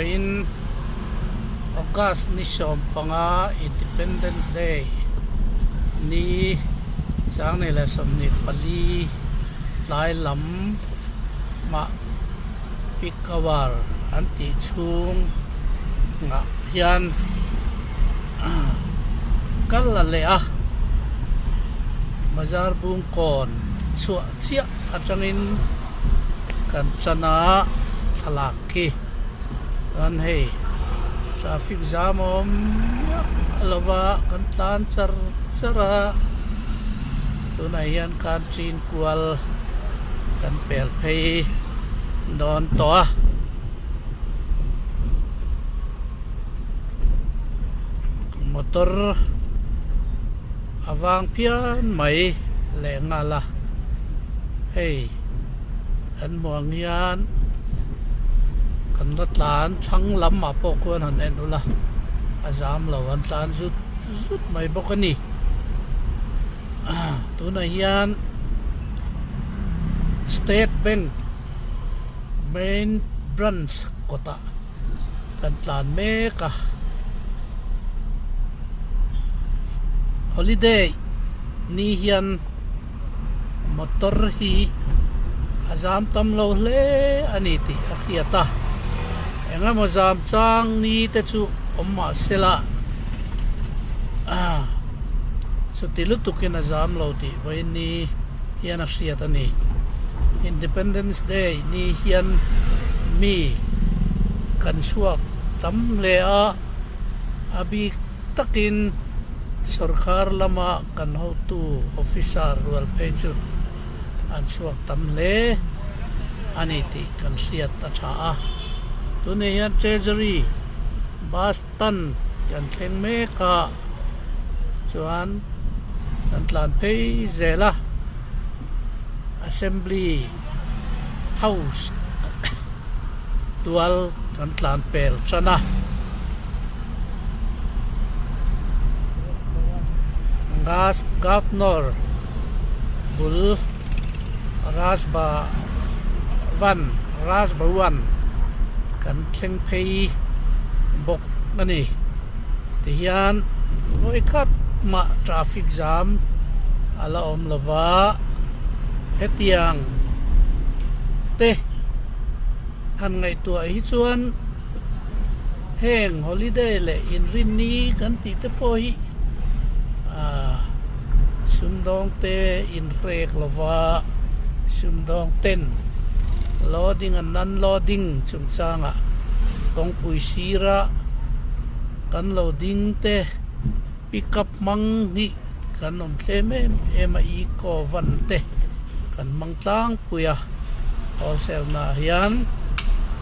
in August ni som panga Independence Day ni sang nei la som ni pali lai lam ma pikawar anti chung nga hian kal la le a bazar bung kon chua chia atangin kan chana thalak ki an hei traffic jam om alova kan tlan chara tunai hian kan chin kwal kan pel phei don to motor awang pian mai le ngala hei an muang hian kan tlan thang lam ma po kon han en ula azam lo an tlan zut mai bokani tunai hian State Bank main branch kota kan tlan meka holiday ni hian motor hi azam tam lo hle ani ti akhiata enga mo zam chang ni te chu omma sela so tilu tukin azam lo ti voi ni hian a hriat ani Independence Day ni hian mi kan suak tam le a abi takin sarkar lama kan ho tu officer rual pechu an suak tam le ani ti kan hriat a tha a tuni hian treasury Boston kan thleng me ka chuan kan tlan phei zela Assembly House dual kan tlan pel chana gas governor bul rasba wan kan thleng phei bok ani ti hian voi khat ma traffic jam ala om lova hetiang te han ngai tua hi chuan heng holiday le in rin ni kan ti te po hi sumdong te in rek lova sumdong ten loading and non loading chungchanga tong pui sira kan loading te pick up mang ni kan om theme ema I ko van te kan mangtlang puya wholesale na hian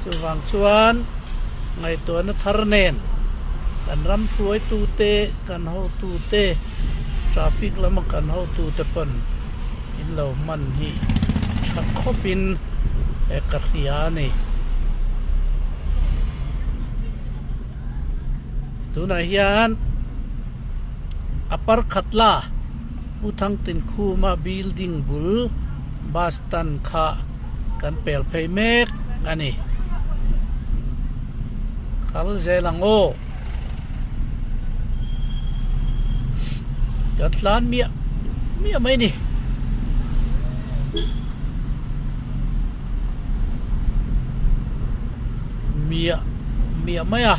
chuwang chuan ngai to na tharnen kan ram thuai tu te kan ho tu te traffic lama kan ho tu te pon in lo man hi thak khopin e kathia ni tuna hian apar khatla uthang tin khuma building bul Boston kha kan pel phei mek ani khal zelango katlan mia mai ni mia mai à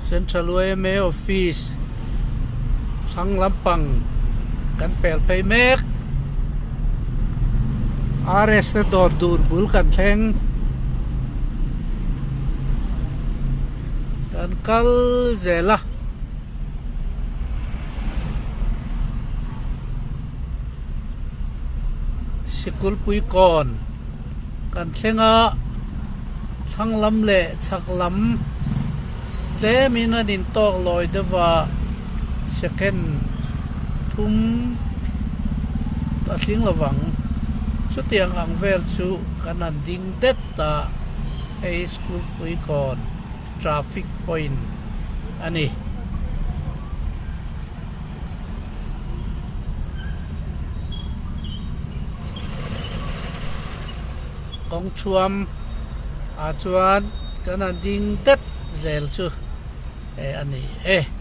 Central UMA Office Thang Lampang kan pel phei mek RS na dor dur bul kan thleng kan kal zela sikul pui kon kan thlenga thang lam le chak lam te mina din tok loi dewa second thum ta thling lawang ชุดเตียงอังเวลชูกันนันดิ้งเด็ดตาไอสกูลปุยก่อนทราฟิกพอยต์อันนี้กองชวมอาจวนกันนันดิ้งเด็ดเซลชูอันนี้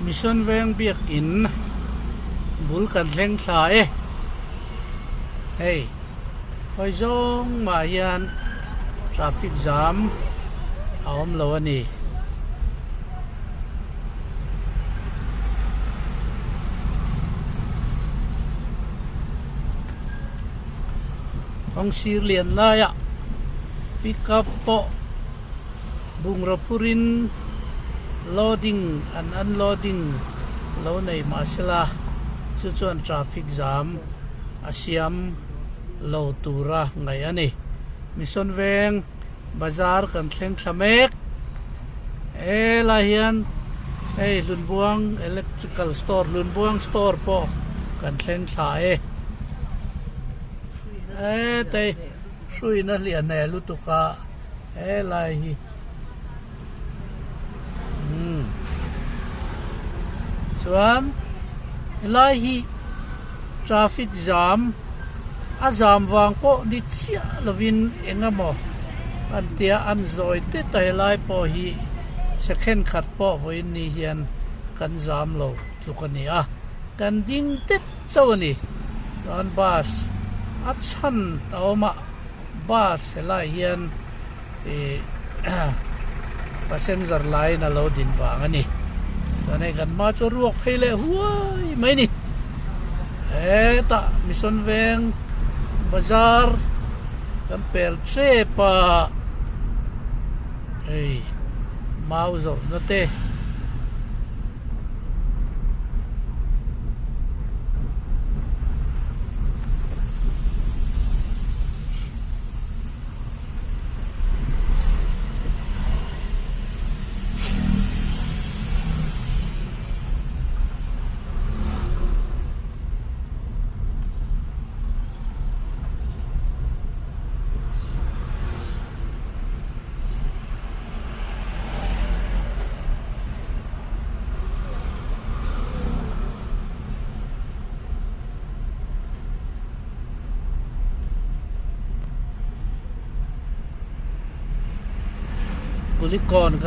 มิชชั่นเวงเบียกอินบุลกันเร่งสายเฮ้ยคอยจ้องมาเฮียนทราฟิกจามเอาอมลวันนี้ของซีเรียนลายปิกอัพโปบุงระพูรินloading and unloading lo nei masala chu chuan traffic jam asiam lo tura ngai ani mission veng bazar kan thleng thlamek la hian lunbuang electrical store lunbuang store po kan thleng thla te sui na lian ne lutuka la hi chuan helai hi traffic jam a jam wang po ni chia lovin engamo an tia an zoi te tai lai po hi second khat po voin ni hian kan jam lo lukani kan ding tet chawani chuan bus a chan tawma bus helai hian passenger line na lo din wang ani kanai kan ma chu ruak phele huai mai ni ta mission veng bazar kan pel tre pa mau zo na te kulikon